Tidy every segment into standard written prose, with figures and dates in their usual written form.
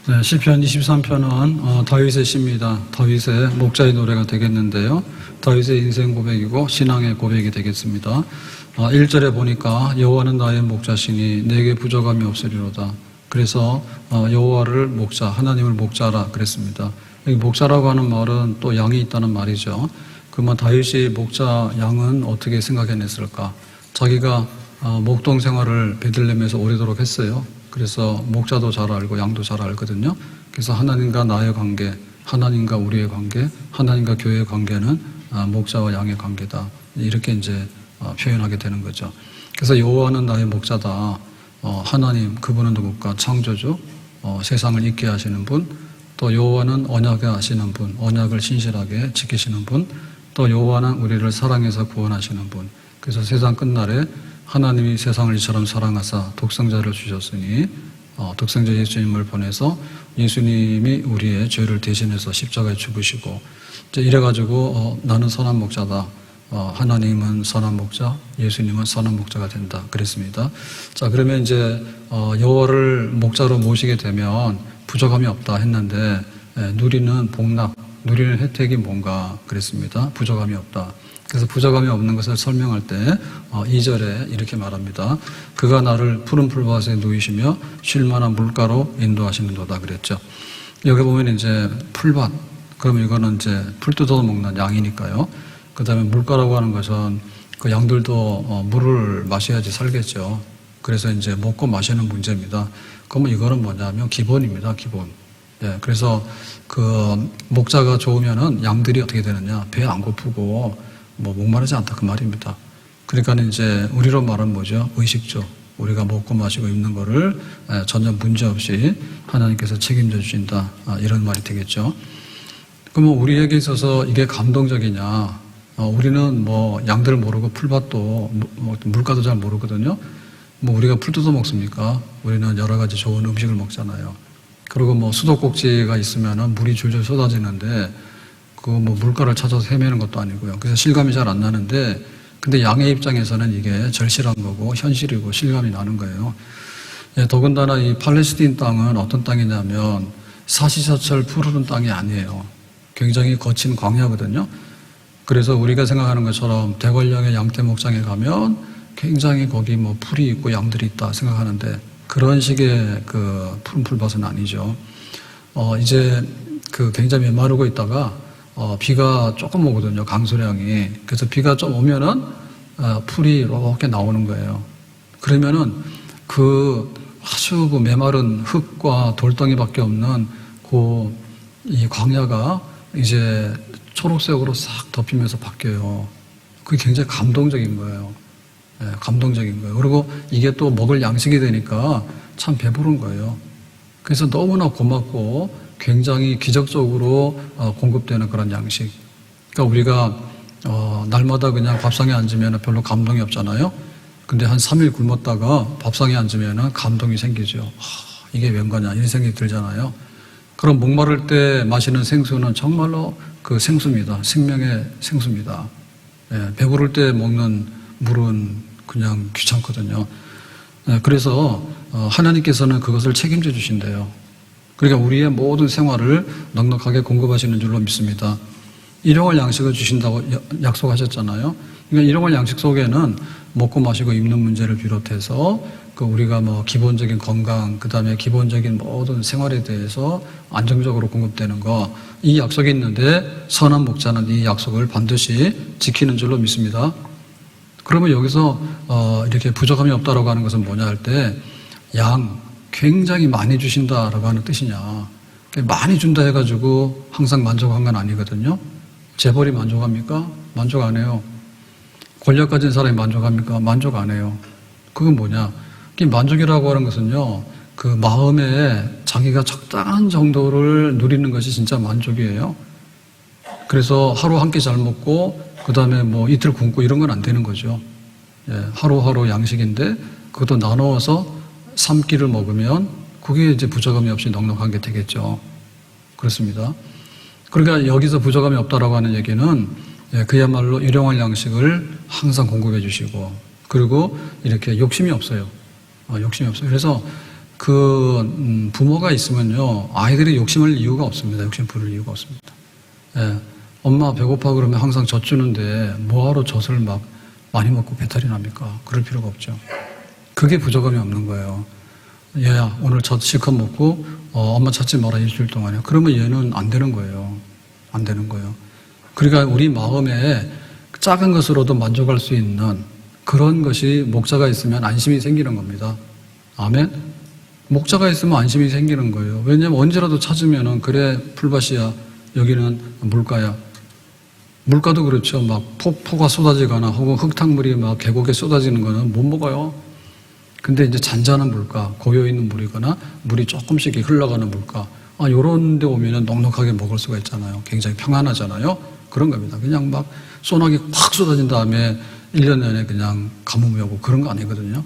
네, 시편 23편은 다윗의 시입니다. 다윗의 목자의 노래가 되겠는데요. 다윗의 인생 고백이고 신앙의 고백이 되겠습니다. 1절에 보니까 여호와는 나의 목자시니 내게 부족함이 없으리로다. 그래서 여호와를 목자, 하나님을 목자라 그랬습니다. 여기 목자라고 하는 말은 또 양이 있다는 말이죠. 그러면 다윗이 목자 양은 어떻게 생각해냈을까? 자기가 목동 생활을 베들레헴에서 오래도록 했어요. 그래서 목자도 잘 알고 양도 잘 알거든요. 그래서 하나님과 나의 관계, 하나님과 우리의 관계, 하나님과 교회의 관계는 목자와 양의 관계다. 이렇게 이제 표현하게 되는 거죠. 그래서 여호와는 나의 목자다. 하나님, 그분은 누굴까? 창조주, 세상을 있게 하시는 분, 또 여호와는 언약을 하시는 분, 언약을 신실하게 지키시는 분, 또 여호와는 우리를 사랑해서 구원하시는 분. 그래서 세상 끝날에 하나님이 세상을 이처럼 사랑하사 독생자를 주셨으니 독생자 예수님을 보내서 예수님이 우리의 죄를 대신해서 십자가에 죽으시고 이제 이래가지고 나는 선한 목자다. 하나님은 선한 목자, 예수님은 선한 목자가 된다. 그랬습니다. 자, 그러면 이제 여호와를 목자로 모시게 되면 부족함이 없다 했는데 누리는 복락, 누리는 혜택이 뭔가 그랬습니다. 부족함이 없다. 그래서 부족함이 없는 것을 설명할 때 2절에 이렇게 말합니다. 그가 나를 푸른 풀밭에 누이시며 쉴만한 물가로 인도하시는도다 그랬죠. 여기 보면 이제 풀밭, 그러면 이거는 이제 풀 뜯어 먹는 양이니까요. 그 다음에 물가라고 하는 것은 그 양들도 물을 마셔야지 살겠죠. 그래서 이제 먹고 마시는 문제입니다. 그러면 이거는 뭐냐면 기본입니다. 기본. 예, 그래서 그 목자가 좋으면은 양들이 어떻게 되느냐? 배 안 고프고 목마르지 않다 그 말입니다. 그러니까 이제 우리로 말하면 뭐죠? 의식주. 우리가 먹고 마시고 입는 거를 전혀 문제 없이 하나님께서 책임져 주신다. 이런 말이 되겠죠. 그러면 우리에게 있어서 이게 감동적이냐? 우리는 양들 모르고 풀밭도 물가도 잘 모르거든요. 우리가 풀 뜯어 먹습니까? 우리는 여러 가지 좋은 음식을 먹잖아요. 그리고 수도꼭지가 있으면은 물이 줄줄 쏟아지는데 물가를 찾아서 헤매는 것도 아니고요. 그래서 실감이 잘 안 나는데, 근데 양의 입장에서는 이게 절실한 거고, 현실이고, 실감이 나는 거예요. 예, 더군다나 이 팔레스틴 땅은 어떤 땅이냐면, 사시사철 푸르른 땅이 아니에요. 굉장히 거친 광야거든요. 그래서 우리가 생각하는 것처럼 대관령의 양떼 목장에 가면 굉장히 거기 풀이 있고 양들이 있다 생각하는데, 그런 식의 그 푸른 풀밭은 아니죠. 이제 굉장히 메마르고 있다가, 비가 조금 오거든요. 강수량이. 그래서 비가 좀 오면은 풀이 이렇게 나오는 거예요. 그러면은 아주 메마른 흙과 돌덩이밖에 없는 이 광야가 이제 초록색으로 싹 덮이면서 바뀌어요. 그게 굉장히 감동적인 거예요. 예, 감동적인 거예요. 그리고 이게 또 먹을 양식이 되니까 참 배부른 거예요. 그래서 너무나 고맙고 굉장히 기적적으로 공급되는 그런 양식. 그러니까 우리가 날마다 그냥 밥상에 앉으면 별로 감동이 없잖아요. 근데 한 3일 굶었다가 밥상에 앉으면 감동이 생기죠. 이게 웬거냐 이런 생각이 들잖아요. 그럼 목마를 때 마시는 생수는 정말로 그 생수입니다. 생명의 생수입니다. 예, 배부를 때 먹는 물은 그냥 귀찮거든요. 예, 그래서 하나님께서는 그것을 책임져 주신대요. 그러니까 우리의 모든 생활을 넉넉하게 공급하시는 줄로 믿습니다. 일용할 양식을 주신다고 약속하셨잖아요. 그러니까 일용할 양식 속에는 먹고 마시고 입는 문제를 비롯해서 우리가 기본적인 건강, 그 다음에 기본적인 모든 생활에 대해서 안정적으로 공급되는 거, 이 약속이 있는데 선한 목자는 이 약속을 반드시 지키는 줄로 믿습니다. 그러면 여기서 이렇게 부족함이 없다라고 하는 것은 뭐냐 할 때 굉장히 많이 주신다라고 하는 뜻이냐. 많이 준다 해가지고 항상 만족한 건 아니거든요. 재벌이 만족합니까? 만족 안 해요. 권력 가진 사람이 만족합니까? 만족 안 해요. 그건 뭐냐. 만족이라고 하는 것은요, 그 마음에 자기가 적당한 정도를 누리는 것이 진짜 만족이에요. 그래서 하루 한 끼 잘 먹고, 그 다음에 이틀 굶고 이런 건 안 되는 거죠. 예, 하루하루 양식인데, 그것도 나누어서 3끼를 먹으면 그게 이제 부족함이 없이 넉넉한 게 되겠죠. 그렇습니다. 그러니까 여기서 부족함이 없다라고 하는 얘기는 그야말로 일용할 양식을 항상 공급해 주시고 그리고 이렇게 욕심이 없어요. 욕심이 없어요. 그래서 부모가 있으면요, 아이들이 욕심을 이유가 없습니다. 욕심 부릴 이유가 없습니다. 예, 엄마 배고파 그러면 항상 젖 주는데 뭐하러 젖을 막 많이 먹고 배탈이 납니까? 그럴 필요가 없죠. 그게 부족함이 없는 거예요. 얘야, 오늘 젖 실컷 먹고, 엄마 찾지 마라, 일주일 동안요. 그러면 얘는 안 되는 거예요. 안 되는 거예요. 그러니까 우리 마음에 작은 것으로도 만족할 수 있는 그런 것이 목자가 있으면 안심이 생기는 겁니다. 아멘? 목자가 있으면 안심이 생기는 거예요. 왜냐하면 언제라도 찾으면은, 그래, 풀밭이야. 여기는 물가야. 물가도 그렇죠. 막 폭포가 쏟아지거나 혹은 흙탕물이 막 계곡에 쏟아지는 거는 못 먹어요. 근데 이제 잔잔한 물가, 고여있는 물이거나 물이 조금씩 흘러가는 물가, 요런 데 오면은 넉넉하게 먹을 수가 있잖아요. 굉장히 평안하잖아요. 그런 겁니다. 그냥 막 소나기 확 쏟아진 다음에 1년 내내 그냥 가뭄이 오고 그런 거 아니거든요.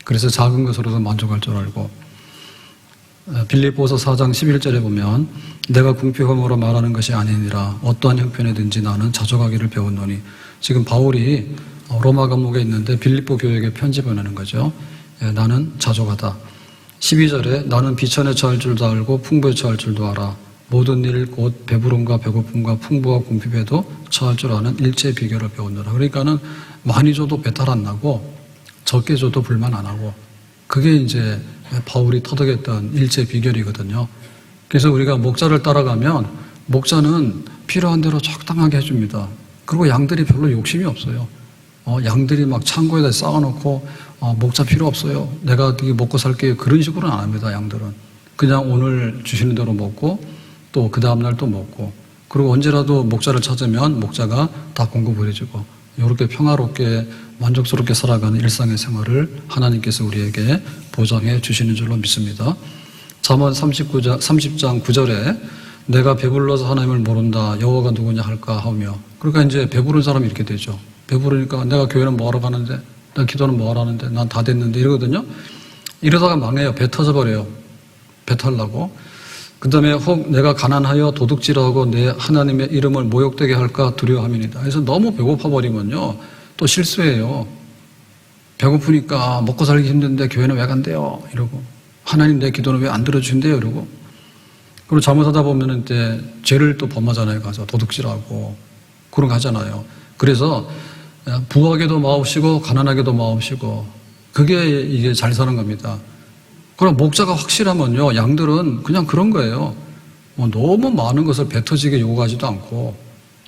그래서 작은 것으로도 만족할 줄 알고, 빌립보서 4장 11절에 보면 내가 궁핍함으로 말하는 것이 아니니라 어떠한 형편이든지 나는 자족하기를 배웠노니, 지금 바울이 로마 감옥에 있는데 빌립보 교회에 편지 보내는 거죠. 나는 자족하다. 12절에 나는 비천에 처할 줄도 알고 풍부에 처할 줄도 알아. 모든 일 곧 배부름과 배고픔과 풍부와 궁핍에도 처할 줄 아는 일체의 비결을 배웠노라. 그러니까는 많이 줘도 배탈 안 나고 적게 줘도 불만 안 하고, 그게 이제 바울이 터득했던 일체의 비결이거든요. 그래서 우리가 목자를 따라가면 목자는 필요한 대로 적당하게 해줍니다. 그리고 양들이 별로 욕심이 없어요. 양들이 막 창고에다 쌓아놓고 목자 필요 없어요, 내가 되게 먹고 살게요, 그런 식으로는 안 합니다. 양들은 그냥 오늘 주시는 대로 먹고 또 그 다음날 또 먹고, 그리고 언제라도 목자를 찾으면 목자가 다 공급을 해주고, 이렇게 평화롭게 만족스럽게 살아가는 일상의 생활을 하나님께서 우리에게 보장해 주시는 줄로 믿습니다. 잠언 30장 9절에 내가 배불러서 하나님을 모른다, 여호와가 누구냐 할까 하며, 그러니까 이제 배부른 사람이 이렇게 되죠. 배부르니까 내가 교회는 뭐하러 가는데, 내가 기도는 뭐하러 하는데, 난 다 됐는데 이러거든요. 이러다가 망해요. 배 터져버려요. 배 털라고. 그 다음에 혹 내가 가난하여 도둑질하고 내 하나님의 이름을 모욕되게 할까 두려워함이니다. 그래서 너무 배고파 버리면요 또 실수해요. 배고프니까 먹고 살기 힘든데 교회는 왜 간대요 이러고, 하나님 내 기도는 왜 안 들어주신대요 이러고, 그리고 잘못하다 보면은 이제 죄를 또 범하잖아요. 가서 도둑질하고 그런 거 하잖아요. 그래서 부하게도 마옵시고 가난하게도 마옵시고, 그게 이게 잘 사는 겁니다. 그럼 목자가 확실하면요 양들은 그냥 그런 거예요. 너무 많은 것을 배 터지게 요구하지도 않고,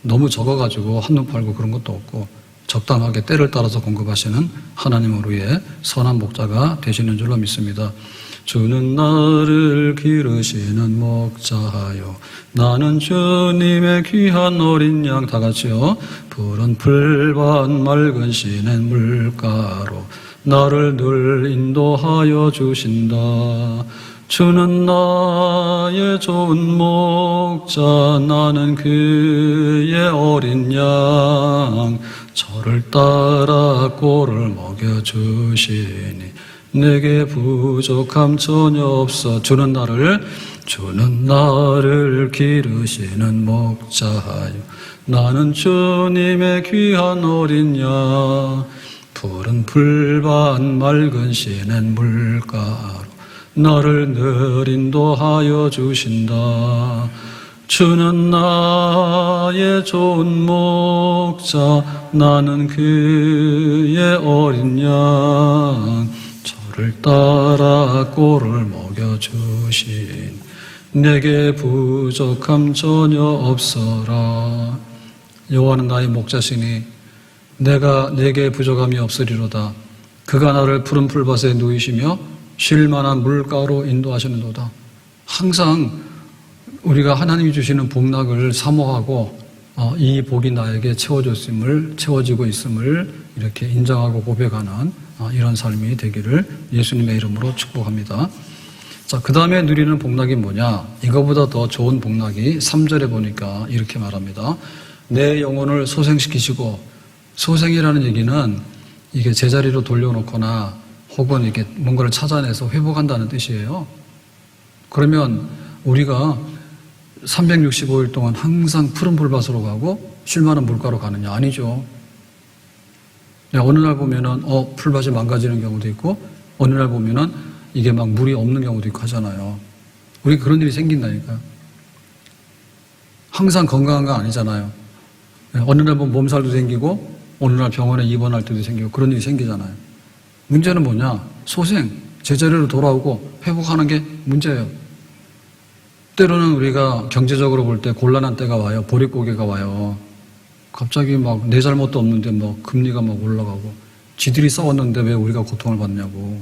너무 적어가지고 한눈 팔고 그런 것도 없고, 적당하게 때를 따라서 공급하시는 하나님을 위해 선한 목자가 되시는 줄로 믿습니다. 주는 나를 기르시는 목자요, 나는 주님의 귀한 어린 양. 다 같이요. 푸른 풀밭 맑은 시냇 물가로 나를 늘 인도하여 주신다. 주는 나의 좋은 목자, 나는 그의 어린 양. 저를 따라 꼴을 먹여주시니 내게 부족함 전혀 없어. 주는 나를 기르시는 목자요, 나는 주님의 귀한 어린 양. 푸른 풀밭 맑은 시냇 물가로 나를 늘 인도하여 주신다. 주는 나의 좋은 목자, 나는 그의 어린 양. 저를 따라 꼴을 먹여주신 내게 부족함 전혀 없어라. 여호와는 나의 목자시니 내가 내게 부족함이 없으리로다. 그가 나를 푸른 풀밭에 누이시며 쉴 만한 물가로 인도하시는도다. 항상 우리가 하나님이 주시는 복락을 사모하고 이 복이 나에게 채워지고 있음을 이렇게 인정하고 고백하는 이런 삶이 되기를 예수님의 이름으로 축복합니다. 자, 그 다음에 누리는 복락이 뭐냐? 이거보다 더 좋은 복락이 3절에 보니까 이렇게 말합니다. 내 영혼을 소생시키시고, 소생이라는 얘기는 이게 제자리로 돌려놓거나 혹은 이렇게 뭔가를 찾아내서 회복한다는 뜻이에요. 그러면 우리가 365일 동안 항상 푸른 풀밭으로 가고 쉴만한 물가로 가느냐? 아니죠. 어느 날 보면은 풀밭이 망가지는 경우도 있고, 어느 날 보면은 이게 막 물이 없는 경우도 있고 하잖아요. 우리 그런 일이 생긴다니까요. 항상 건강한 건 아니잖아요. 어느 날 보면 몸살도 생기고 어느 날 병원에 입원할 때도 생기고 그런 일이 생기잖아요. 문제는 뭐냐? 소생, 제자리로 돌아오고 회복하는 게 문제예요. 때로는 우리가 경제적으로 볼 때 곤란한 때가 와요. 보릿고개가 와요. 갑자기 막 내 잘못도 없는데 막 금리가 막 올라가고 지들이 싸웠는데 왜 우리가 고통을 받냐고.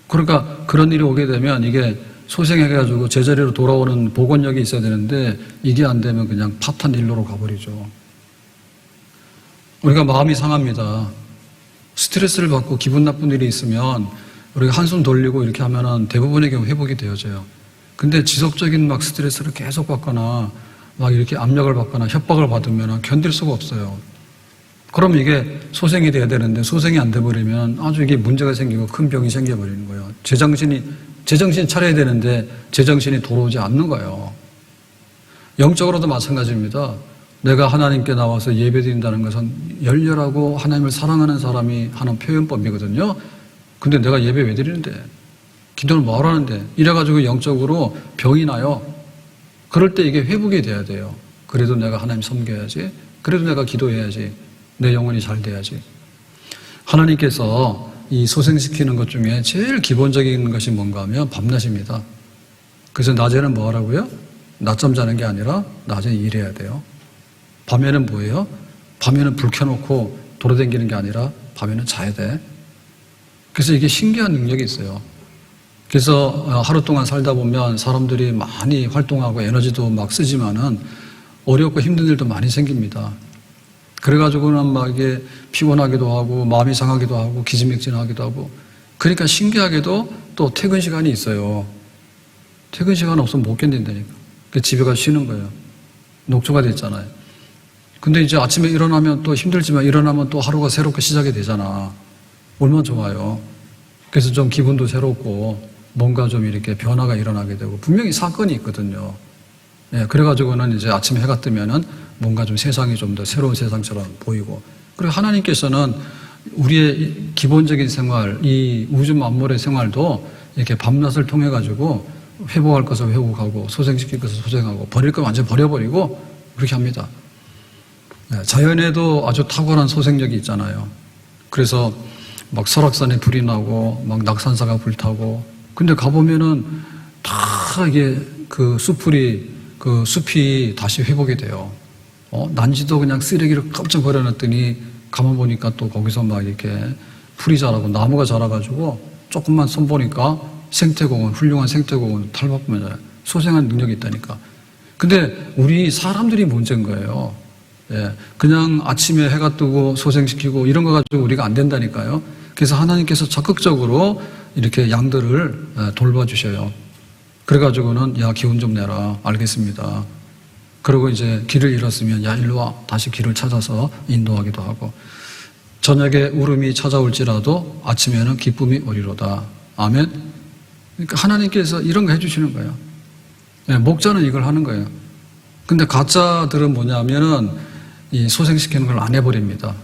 그러니까 그런 일이 오게 되면 이게 소생해가지고 제자리로 돌아오는 복원력이 있어야 되는데 이게 안 되면 그냥 파탄 일로로 가버리죠. 우리가 마음이 상합니다. 스트레스를 받고 기분 나쁜 일이 있으면 우리가 한숨 돌리고 이렇게 하면은 대부분의 경우 회복이 되어져요. 근데 지속적인 막 스트레스를 계속 받거나 막 이렇게 압력을 받거나 협박을 받으면 견딜 수가 없어요. 그럼 이게 소생이 돼야 되는데 소생이 안 돼버리면 아주 이게 문제가 생기고 큰 병이 생겨버리는 거예요. 제정신 차려야 되는데 제정신이 돌아오지 않는 거예요. 영적으로도 마찬가지입니다. 내가 하나님께 나와서 예배드린다는 것은 열렬하고 하나님을 사랑하는 사람이 하는 표현법이거든요. 근데 내가 예배 왜 드리는데? 기도를 뭐하러 하는데? 이래가지고 영적으로 병이 나요. 그럴 때 이게 회복이 돼야 돼요. 그래도 내가 하나님 섬겨야지. 그래도 내가 기도해야지. 내 영혼이 잘 돼야지. 하나님께서 이 소생시키는 것 중에 제일 기본적인 것이 뭔가 하면 밤낮입니다. 그래서 낮에는 뭐 하라고요? 낮잠 자는 게 아니라 낮에 일해야 돼요. 밤에는 뭐예요? 밤에는 불 켜놓고 돌아다니는 게 아니라 밤에는 자야 돼. 그래서 이게 신기한 능력이 있어요. 그래서 하루 동안 살다 보면 사람들이 많이 활동하고 에너지도 막 쓰지만은 어렵고 힘든 일도 많이 생깁니다. 그래가지고는 막 이게 피곤하기도 하고 마음이 상하기도 하고 기지맥진하기도 하고 그러니까 신기하게도 또 퇴근 시간이 있어요. 퇴근 시간 없으면 못 견딘다니까. 집에 가서 쉬는 거예요. 녹초가 됐잖아요. 근데 이제 아침에 일어나면 또 힘들지만 일어나면 또 하루가 새롭게 시작이 되잖아. 얼마나 좋아요. 그래서 좀 기분도 새롭고 뭔가 좀 이렇게 변화가 일어나게 되고 분명히 사건이 있거든요. 예, 그래가지고는 이제 아침에 해가 뜨면은 뭔가 좀 세상이 좀 더 새로운 세상처럼 보이고 그리고 하나님께서는 우리의 기본적인 생활, 이 우주 만물의 생활도 이렇게 밤낮을 통해 가지고 회복할 것을 회복하고 소생시킬 것을 소생하고 버릴 걸 완전히 버려버리고 그렇게 합니다. 예, 자연에도 아주 탁월한 소생력이 있잖아요. 그래서 막 설악산에 불이 나고 막 낙산사가 불타고 근데 가보면은 다 이게 그 숲이 다시 회복이 돼요. 난지도 그냥 쓰레기를 깜짝 버려놨더니 가만 보니까 또 거기서 막 이렇게 풀이 자라고 나무가 자라가지고 조금만 손 보니까 생태공원, 훌륭한 생태공원 탈바꿈을 자라요. 소생한 능력이 있다니까. 근데 우리 사람들이 문제인 거예요. 예, 그냥 아침에 해가 뜨고 소생시키고 이런 거 가지고 우리가 안 된다니까요. 그래서 하나님께서 적극적으로 이렇게 양들을 돌봐주셔요. 그래가지고는 야 기운 좀 내라. 알겠습니다. 그리고 이제 길을 잃었으면 야 일로 와. 다시 길을 찾아서 인도하기도 하고 저녁에 울음이 찾아올지라도 아침에는 기쁨이 오리로다. 아멘. 그러니까 하나님께서 이런 거 해주시는 거예요. 예, 목자는 이걸 하는 거예요. 근데 가짜들은 뭐냐면은 이 소생시키는 걸 안 해버립니다.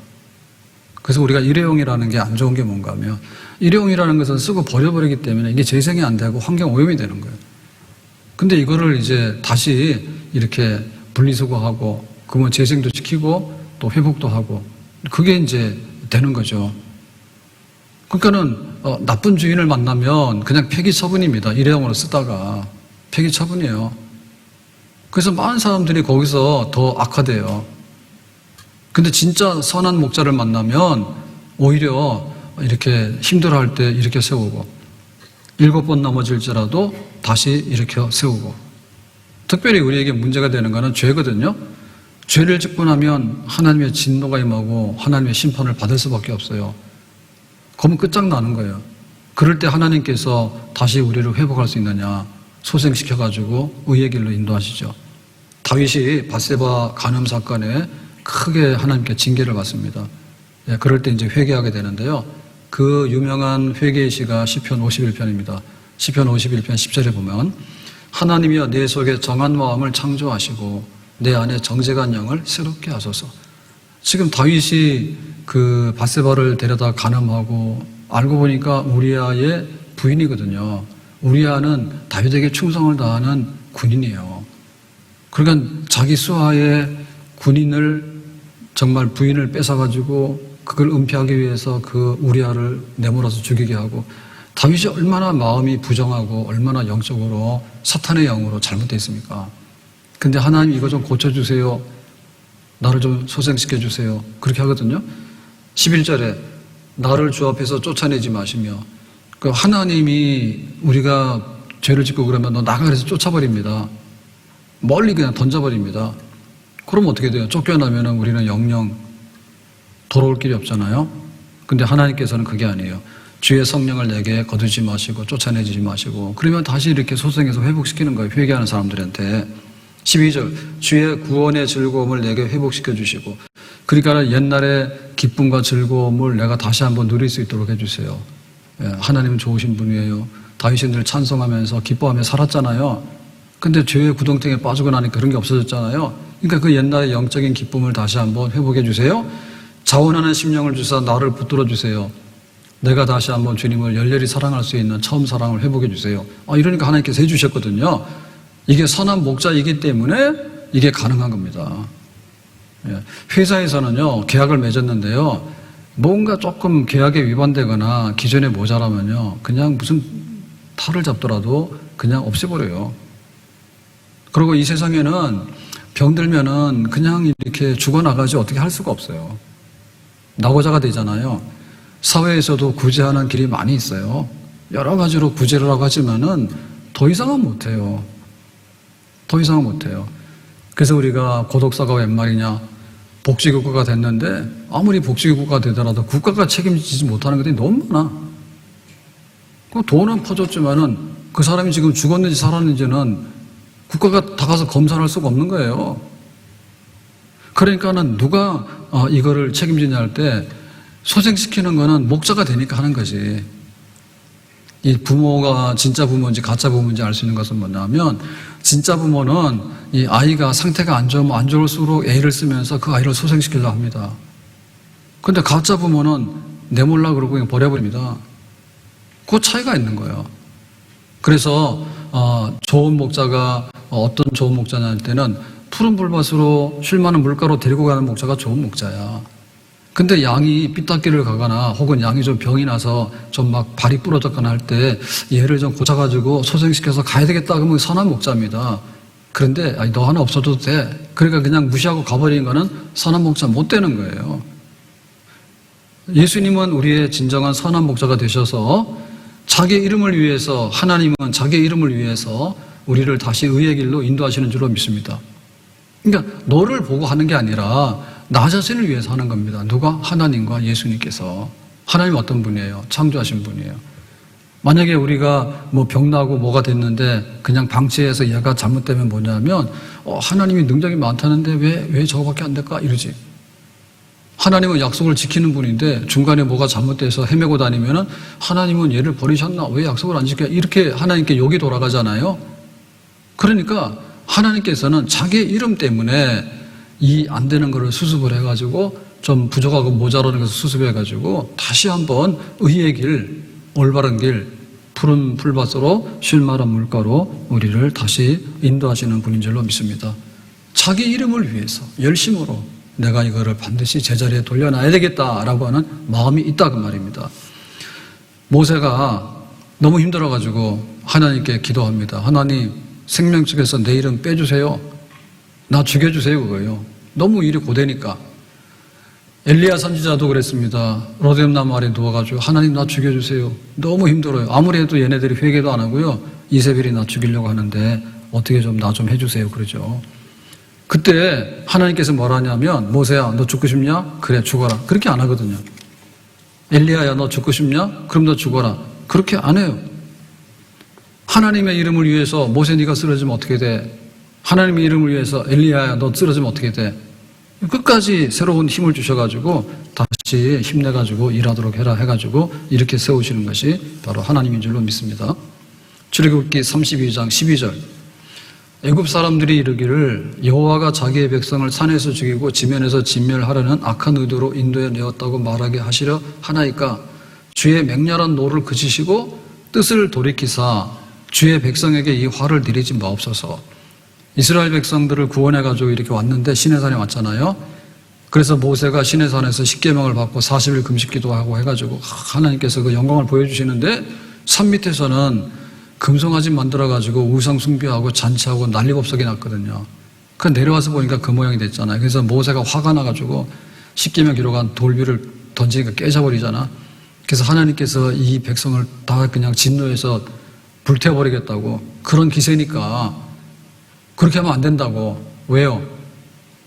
그래서 우리가 일회용이라는 게 안 좋은 게 뭔가 하면 일회용이라는 것은 쓰고 버려버리기 때문에 이게 재생이 안 되고 환경 오염이 되는 거예요. 근데 이거를 이제 다시 이렇게 분리수거하고 그러면 재생도 시키고 또 회복도 하고 그게 이제 되는 거죠. 그러니까는 나쁜 주인을 만나면 그냥 폐기 처분입니다. 일회용으로 쓰다가 폐기 처분이에요. 그래서 많은 사람들이 거기서 더 악화돼요. 근데 진짜 선한 목자를 만나면 오히려 이렇게 힘들어할 때 일으켜 세우고 7번 넘어질지라도 다시 일으켜 세우고 특별히 우리에게 문제가 되는 것은 죄거든요. 죄를 짓고 나면 하나님의 진노가 임하고 하나님의 심판을 받을 수밖에 없어요. 그러면 끝장나는 거예요. 그럴 때 하나님께서 다시 우리를 회복할 수 있느냐 소생시켜가지고 의의 길로 인도하시죠. 다윗이 밧세바 간음 사건에 크게 하나님께 징계를 받습니다. 예, 그럴 때 이제 회개하게 되는데요. 그 유명한 회개의 시가 시편 51편입니다. 시편 51편 10절에 보면 하나님이여 내 속에 정한 마음을 창조하시고 내 안에 정직한 영을 새롭게 하소서. 지금 다윗이 그 밧세바를 데려다 간음하고 알고 보니까 우리아의 부인이거든요. 우리아는 다윗에게 충성을 다하는 군인이에요. 그러니까 자기 수하의 군인을 정말 부인을 뺏어가지고 그걸 은폐하기 위해서 그 우리아를 내몰아서 죽이게 하고, 다윗이 얼마나 마음이 부정하고 얼마나 영적으로 사탄의 영으로 잘못되어 있습니까? 근데 하나님 이거 좀 고쳐주세요. 나를 좀 소생시켜주세요. 그렇게 하거든요. 11절에 나를 주 앞에서 쫓아내지 마시며, 그 하나님이 우리가 죄를 짓고 그러면 너 나가 그래서 쫓아버립니다. 멀리 그냥 던져버립니다. 그럼 어떻게 돼요? 쫓겨나면 우리는 영영 돌아올 길이 없잖아요. 근데 하나님께서는 그게 아니에요. 주의 성령을 내게 거두지 마시고 쫓아내지 마시고, 그러면 다시 이렇게 소생해서 회복시키는 거예요. 회개하는 사람들한테. 12절 주의 구원의 즐거움을 내게 회복시켜 주시고, 그러니까 옛날의 기쁨과 즐거움을 내가 다시 한번 누릴 수 있도록 해주세요. 하나님은 좋으신 분이에요. 다윗이 늘 찬송하면서 기뻐하며 살았잖아요. 근데 죄의 구덩텅이에 빠지고 나니까 그런 게 없어졌잖아요. 그러니까 그 옛날의 영적인 기쁨을 다시 한번 회복해 주세요. 자원하는 심령을 주사 나를 붙들어 주세요. 내가 다시 한번 주님을 열렬히 사랑할 수 있는 처음 사랑을 회복해 주세요. 이러니까 하나님께서 해주셨거든요. 이게 선한 목자이기 때문에 이게 가능한 겁니다. 회사에서는요, 계약을 맺었는데요, 뭔가 조금 계약에 위반되거나 기존에 모자라면요, 그냥 무슨 탈을 잡더라도 그냥 없애버려요. 그리고 이 세상에는 병들면은 그냥 이렇게 죽어나가지 어떻게 할 수가 없어요. 낙오자가 되잖아요. 사회에서도 구제하는 길이 많이 있어요. 여러 가지로 구제를 하고 하지만은 더 이상은 못해요. 더 이상은 못해요. 그래서 우리가 고독사가 웬 말이냐, 복지국가가 됐는데 아무리 복지국가가 되더라도 국가가 책임지지 못하는 것들이 너무 많아. 그 돈은 퍼줬지만은 그 사람이 지금 죽었는지 살았는지는 국가가 다 가서 검사를 할 수가 없는 거예요. 그러니까는 누가 이거를 책임지냐 할 때 소생시키는 거는 목자가 되니까 하는 거지. 이 부모가 진짜 부모인지 가짜 부모인지 알 수 있는 것은 뭐냐면, 진짜 부모는 이 아이가 상태가 안 좋으면 안 좋을수록 애를 쓰면서 그 아이를 소생시키려고 합니다. 근데 가짜 부모는 내몰라 그러고 그냥 버려버립니다. 그 차이가 있는 거예요. 그래서 좋은 목자가 어떤 좋은 목자냐 할 때는 푸른 풀밭으로 쉴 만한 물가로 데리고 가는 목자가 좋은 목자야. 근데 양이 삐딱기를 가거나 혹은 양이 좀 병이 나서 좀 막 발이 부러졌거나 할 때 얘를 좀 고쳐가지고 소생시켜서 가야 되겠다 그러면 선한 목자입니다. 그런데 너 하나 없어도 돼. 그러니까 그냥 무시하고 가버리는 거는 선한 목자 못 되는 거예요. 예수님은 우리의 진정한 선한 목자가 되셔서 자기 이름을 위해서, 하나님은 자기 이름을 위해서 우리를 다시 의의 길로 인도하시는 줄로 믿습니다. 그러니까 너를 보고 하는 게 아니라 나 자신을 위해서 하는 겁니다. 누가? 하나님과 예수님께서. 하나님 어떤 분이에요? 창조하신 분이에요. 만약에 우리가 뭐 병나고 뭐가 됐는데 그냥 방치해서 얘가 잘못되면 뭐냐면 하나님이 능력이 많다는데 왜 저거밖에 안 될까? 이러지. 하나님은 약속을 지키는 분인데 중간에 뭐가 잘못돼서 헤매고 다니면은 하나님은 얘를 버리셨나? 왜 약속을 안 지켜? 이렇게 하나님께 욕이 돌아가잖아요. 그러니까 하나님께서는 자기 이름 때문에 이 안 되는 거를 수습을 해가지고 좀 부족하고 모자라는 것을 수습해가지고 다시 한번 의의 길, 올바른 길, 푸른 풀밭으로 쉴 만한 물가로 우리를 다시 인도하시는 분인 줄로 믿습니다. 자기 이름을 위해서 열심으로 내가 이거를 반드시 제자리에 돌려놔야 되겠다라고 하는 마음이 있다 그 말입니다. 모세가 너무 힘들어가지고 하나님께 기도합니다. 하나님, 생명책에서 내 이름 빼주세요. 나 죽여주세요 그거예요. 너무 일이 고되니까. 엘리야 선지자도 그랬습니다. 로뎀나무 아래 누워가지고 하나님 나 죽여주세요. 너무 힘들어요. 아무리 해도 얘네들이 회개도 안 하고요. 이세벨이 나 죽이려고 하는데 어떻게 좀 나 좀 해주세요 그러죠. 그때 하나님께서 뭐라 하냐면, 모세야 너 죽고 싶냐? 그래 죽어라. 그렇게 안 하거든요. 엘리야야 너 죽고 싶냐? 그럼 너 죽어라. 그렇게 안 해요. 하나님의 이름을 위해서 모세 네가 쓰러지면 어떻게 돼? 하나님의 이름을 위해서 엘리야야 너 쓰러지면 어떻게 돼? 끝까지 새로운 힘을 주셔가지고 다시 힘내가지고 일하도록 해라 해가지고 이렇게 세우시는 것이 바로 하나님인 줄로 믿습니다. 출애굽기 32장 12절 애굽 사람들이 이르기를 여호와가 자기의 백성을 산에서 죽이고 지면에서 진멸하려는 악한 의도로 인도해 내었다고 말하게 하시려 하나이까 주의 맹렬한 노를 그치시고 뜻을 돌이키사 주의 백성에게 이 화를 내리지 마옵소서. 이스라엘 백성들을 구원해가지고 이렇게 왔는데 시내산에 왔잖아요. 그래서 모세가 시내산에서 십계명을 받고 40일 금식 기도하고 해가지고 하나님께서 그 영광을 보여주시는데 산 밑에서는 금송아지 만들어가지고 우상 숭배하고 잔치하고 난리법석이 났거든요. 그 내려와서 보니까 그 모양이 됐잖아요. 그래서 모세가 화가 나가지고 십계명 기록한 돌비를 던지니까 깨져버리잖아. 그래서 하나님께서 이 백성을 다 그냥 진노해서 불태워버리겠다고. 그런 기세니까 그렇게 하면 안 된다고. 왜요?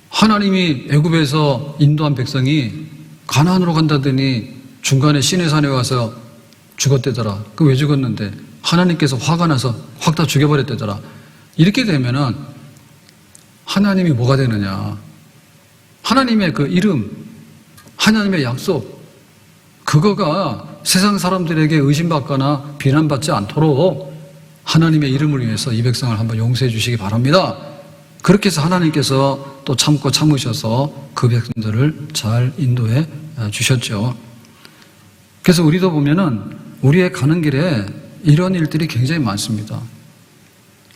하나님이 애굽에서 인도한 백성이 가나안으로 간다더니 중간에 시내산에 와서 죽었대더라. 그 왜 죽었는데? 하나님께서 화가 나서 확 다 죽여버렸대더라. 이렇게 되면은 하나님이 뭐가 되느냐? 하나님의 그 이름, 하나님의 약속, 그거가 세상 사람들에게 의심받거나 비난받지 않도록 하나님의 이름을 위해서 이 백성을 한번 용서해 주시기 바랍니다. 그렇게 해서 하나님께서 또 참고 참으셔서 그 백성들을 잘 인도해 주셨죠. 그래서 우리도 보면은 우리의 가는 길에 이런 일들이 굉장히 많습니다.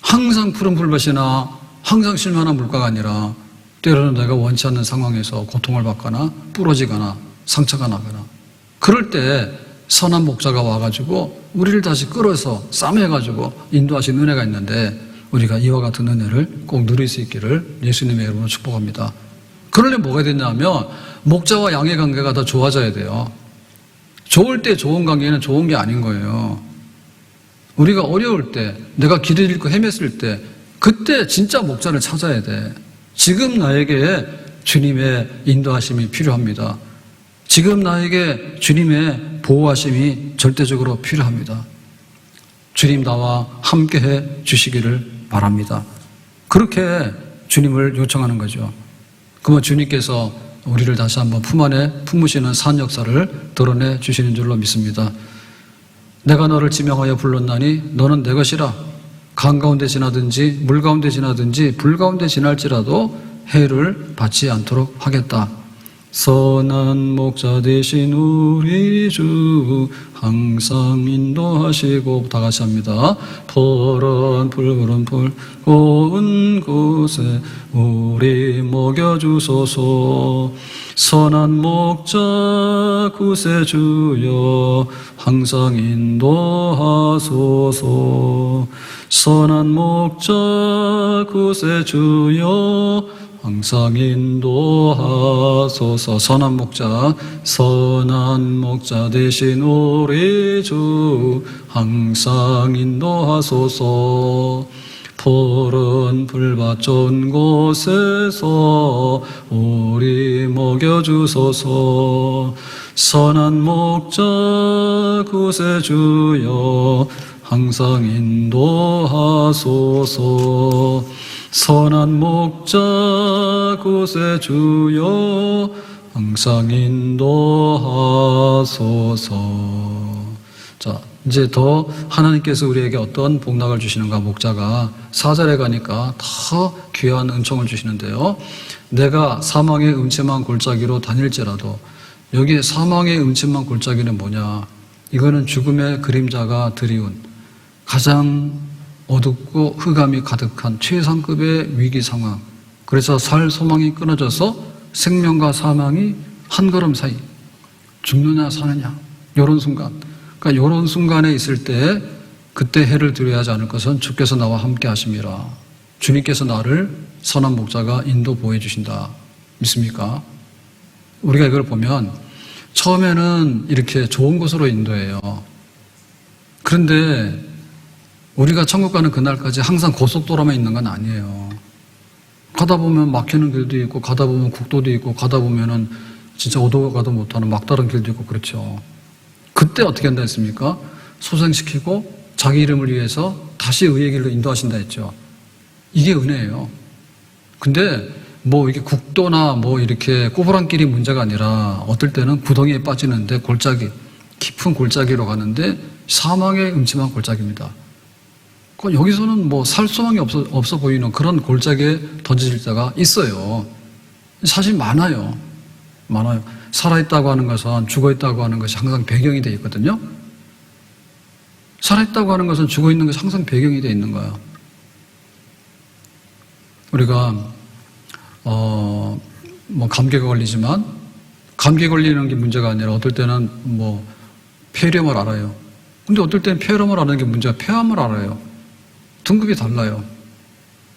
항상 푸른 불밭이나 항상 실만한 물가가 아니라 때로는 내가 원치 않는 상황에서 고통을 받거나 부러지거나 상처가 나거나 그럴 때 선한 목자가 와가지고 우리를 다시 끌어서 싸매가지고 인도하신 은혜가 있는데 우리가 이와 같은 은혜를 꼭 누릴 수 있기를 예수님의 이름으로 축복합니다. 그러려면 뭐가 되냐면 목자와 양의 관계가 더 좋아져야 돼요. 좋을 때 좋은 관계는 좋은 게 아닌 거예요. 우리가 어려울 때, 내가 길을 잃고 헤맸을 때 그때 진짜 목자를 찾아야 돼. 지금 나에게 주님의 인도하심이 필요합니다. 지금 나에게 주님의 보호하심이 절대적으로 필요합니다. 주님 나와 함께해 주시기를 바랍니다. 그렇게 주님을 요청하는 거죠. 그러면 주님께서 우리를 다시 한번 품 안에 품으시는 산 역사를 드러내 주시는 줄로 믿습니다. 내가 너를 지명하여 불렀나니 너는 내 것이라. 강 가운데 지나든지 물 가운데 지나든지 불 가운데 지날지라도 해를 받지 않도록 하겠다. 선한 목자 되신 우리 주 항상 인도하시고 다 같이 합니다. 푸른 불 고운 곳에 우리 먹여주소서. 선한 목자 구세주여 항상 인도하소서. 선한 목자 구세주여 항상 인도하소서. 선한 목자 되신 우리 주 항상 인도하소서. 푸른 불밭 좋은 곳에서 우리 먹여주소서. 선한 목자 구세주여 항상 인도하소서. 선한 목자 구세주여 항상 인도하소서. 자, 이제 더 하나님께서 우리에게 어떤 복락을 주시는가. 목자가 4절에 가니까 더 귀한 은총을 주시는데요. 내가 사망의 음침한 골짜기로 다닐지라도, 여기에 사망의 음침한 골짜기는 뭐냐? 이거는 죽음의 그림자가 드리운 가장 어둡고 흑암이 가득한 최상급의 위기 상황. 그래서 살 소망이 끊어져서 생명과 사망이 한 걸음 사이, 죽느냐 사느냐, 이런 순간. 그러니까 이런 순간에 있을 때 그때 해를 드려야 하지 않을 것은 주께서 나와 함께 하심이라. 주님께서 나를 선한 목자가 인도 보호해 주신다. 믿습니까? 우리가 이걸 보면 처음에는 이렇게 좋은 곳으로 인도해요. 그런데 우리가 천국 가는 그날까지 항상 고속도로만 있는 건 아니에요. 가다 보면 막히는 길도 있고, 가다 보면 국도도 있고, 가다 보면은 진짜 오도 가도 못하는 막다른 길도 있고, 그렇죠. 그때 어떻게 한다 했습니까? 소생시키고 자기 이름을 위해서 다시 의의 길로 인도하신다 했죠. 이게 은혜예요. 근데 뭐 이게 국도나 뭐 이렇게 꼬부랑길이 문제가 아니라 어떨 때는 구덩이에 빠지는데 골짜기, 깊은 골짜기로 가는데 사망의 음침한 골짜기입니다. 여기서는 뭐 살 소망이 없어 보이는 그런 골짜기에 던져질 때가 있어요. 사실 많아요. 살아있다고 하는 것은 죽어있다고 하는 것이 항상 배경이 되어 있거든요. 살아있다고 하는 것은 죽어 있는 것이 항상 배경이 되어 있는 거야. 우리가 감기가 걸리지만 감기 걸리는 게 문제가 아니라 어떨 때는 폐렴을 알아요. 근데 어떨 때는 폐렴을 아는 게 문제가 폐암을 알아요. 등급이 달라요.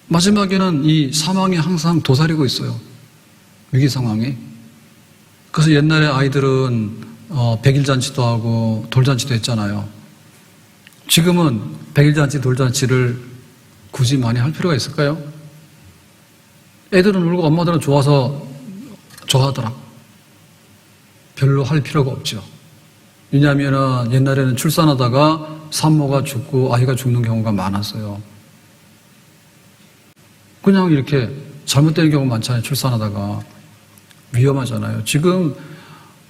마지막에는 이 사망이 항상 도사리고 있어요. 위기 상황이. 그래서 옛날에 아이들은 100일잔치도 하고 돌잔치도 했잖아요. 지금은 100일잔치, 돌잔치를 굳이 많이 할 필요가 있을까요? 애들은 울고 엄마들은 좋아서 좋아하더라. 별로 할 필요가 없죠. 왜냐하면 옛날에는 출산하다가 산모가 죽고 아이가 죽는 경우가 많았어요. 그냥 이렇게 잘못되는 경우 많잖아요. 출산하다가. 위험하잖아요. 지금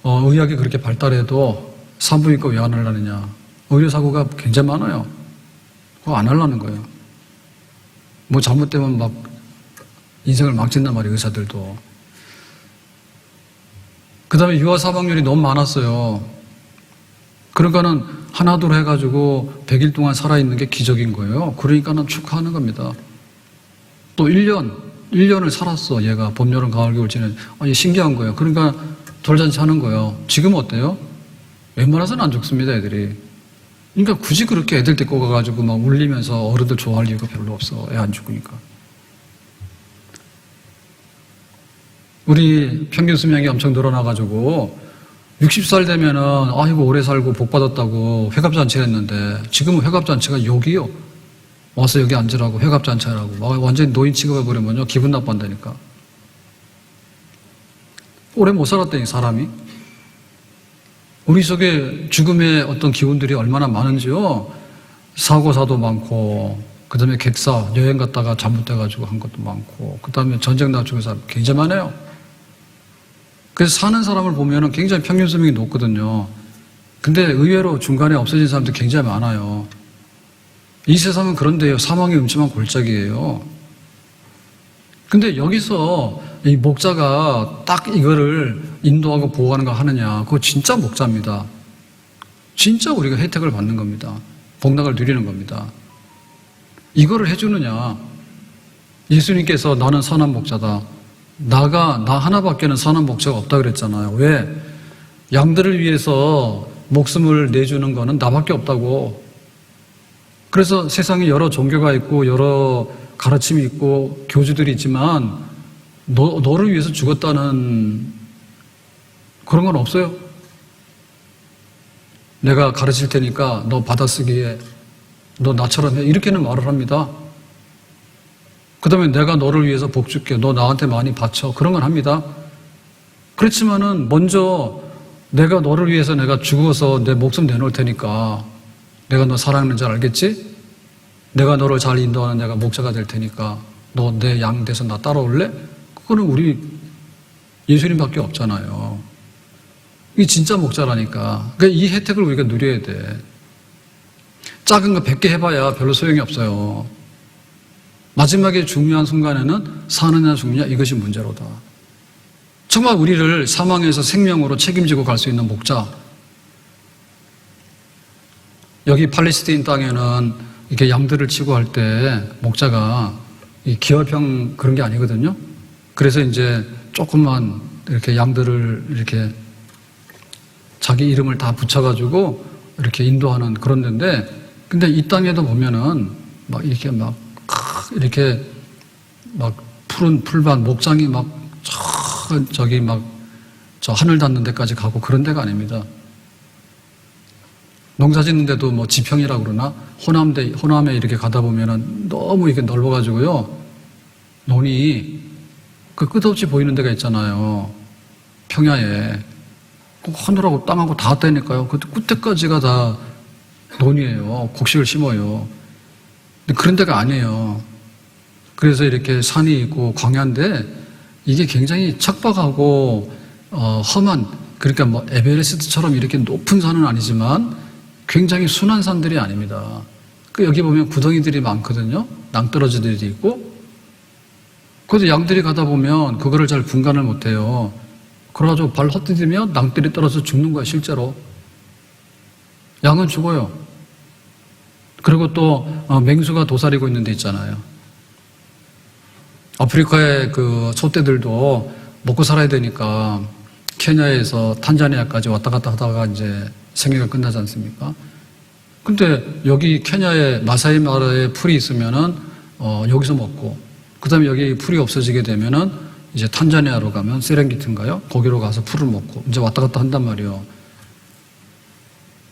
의학이 그렇게 발달해도 산부인과 왜 안 하려느냐. 의료사고가 굉장히 많아요. 그거 안 하려는 거예요. 잘못되면 막 인생을 망친단 말이에요. 의사들도. 그 다음에 유아 사망률이 너무 많았어요. 그러니까는 하나둘 해가지고 100일 동안 살아있는 게 기적인 거예요. 그러니까는 축하하는 겁니다. 또 1년을 살았어. 얘가 봄, 여름, 가을, 겨울 지내. 이게 신기한 거예요. 그러니까 돌잔치 하는 거예요. 지금 어때요? 웬만해서는 안 죽습니다, 애들이. 그러니까 굳이 그렇게 애들 데리고 가가지고 막 울리면서 어른들 좋아할 이유가 별로 없어. 애 안 죽으니까. 우리 평균 수명이 엄청 늘어나가지고 60살 되면은 아이고 오래 살고 복 받았다고 회갑잔치를 했는데 지금은 회갑잔치가 욕이요. 와서 여기 앉으라고 회갑잔치하라고 완전히 노인 취급해버리면요 기분 나빠한다니까. 오래 못 살았다니 사람이. 우리 속에 죽음의 어떤 기운들이 얼마나 많은지요. 사고사도 많고 그 다음에 객사 여행 갔다가 잘못돼가지고 한 것도 많고 그 다음에 전쟁 나가 죽은 사람 굉장히 많아요. 그래서 사는 사람을 보면은 굉장히 평균 수명이 높거든요. 근데 의외로 중간에 없어진 사람들 굉장히 많아요. 이 세상은 그런데요. 사망이 음침한 골짜기예요. 근데 여기서 이 목자가 딱 이거를 인도하고 보호하는 거 하느냐. 그거 진짜 목자입니다. 진짜 우리가 혜택을 받는 겁니다. 복락을 누리는 겁니다. 이거를 해주느냐. 예수님께서 나는 선한 목자다. 나 하나밖에는 선한 목자가 없다 그랬잖아요. 왜? 양들을 위해서 목숨을 내주는 거는 나밖에 없다고. 그래서 세상에 여러 종교가 있고 여러 가르침이 있고 교주들이 있지만 너를 위해서 죽었다는 그런 건 없어요. 내가 가르칠 테니까 너 받아쓰기에 너 나처럼 해. 이렇게는 말을 합니다. 그 다음에 내가 너를 위해서 복 줄게. 너 나한테 많이 바쳐. 그런 건 합니다. 그렇지만은 먼저 내가 너를 위해서 내가 죽어서 내 목숨 내놓을 테니까 내가 너 사랑하는 줄 알겠지? 내가 너를 잘 인도하는 내가 목자가 될 테니까 너 내 양 돼서 나 따라올래? 그거는 우리 예수님밖에 없잖아요. 이게 진짜 목자라니까. 그러니까 이 혜택을 우리가 누려야 돼. 작은 거 100개 해봐야 별로 소용이 없어요. 마지막에 중요한 순간에는 사느냐 죽느냐 이것이 문제로다. 정말 우리를 사망에서 생명으로 책임지고 갈 수 있는 목자. 여기 팔레스타인 땅에는 이렇게 양들을 치고 할 때 목자가 이 기혈병 그런 게 아니거든요. 그래서 이제 조금만 이렇게 양들을 이렇게 자기 이름을 다 붙여가지고 이렇게 인도하는 그런 데인데, 근데 이 땅에도 보면은 막 이렇게 막 푸른 풀밭 목장이 막 저기 막 저 하늘 닿는 데까지 가고 그런 데가 아닙니다. 농사 짓는데도 뭐 지평이라고 그러나 호남에 이렇게 가다 보면은 너무 이렇게 넓어가지고요. 논이 그 끝없이 보이는 데가 있잖아요. 평야에. 하늘하고 땅하고 다 닿다니까요. 그 끝에까지가 다 논이에요. 곡식을 심어요. 근데 그런 데가 아니에요. 그래서 이렇게 산이 있고 광야인데 이게 굉장히 척박하고 험한, 그러니까 뭐 에베레스트처럼 이렇게 높은 산은 아니지만 굉장히 순한 산들이 아닙니다. 그 여기 보면 구덩이들이 많거든요. 낭떠러지들이 있고. 그래도 양들이 가다 보면 그거를 잘 분간을 못해요. 그래가지고 발 헛디디면 낭들이 떨어져 죽는 거야, 실제로. 양은 죽어요. 그리고 또 맹수가 도사리고 있는 데 있잖아요. 아프리카의 그 소떼들도 먹고 살아야 되니까 케냐에서 탄자니아까지 왔다 갔다 하다가 이제 생애가 끝나지 않습니까? 근데 여기 케냐의 마사이 마라에 풀이 있으면은 여기서 먹고, 그 다음에 여기 풀이 없어지게 되면은 이제 탄자니아로 가면 세렝게티인가요? 거기로 가서 풀을 먹고 이제 왔다 갔다 한단 말이에요.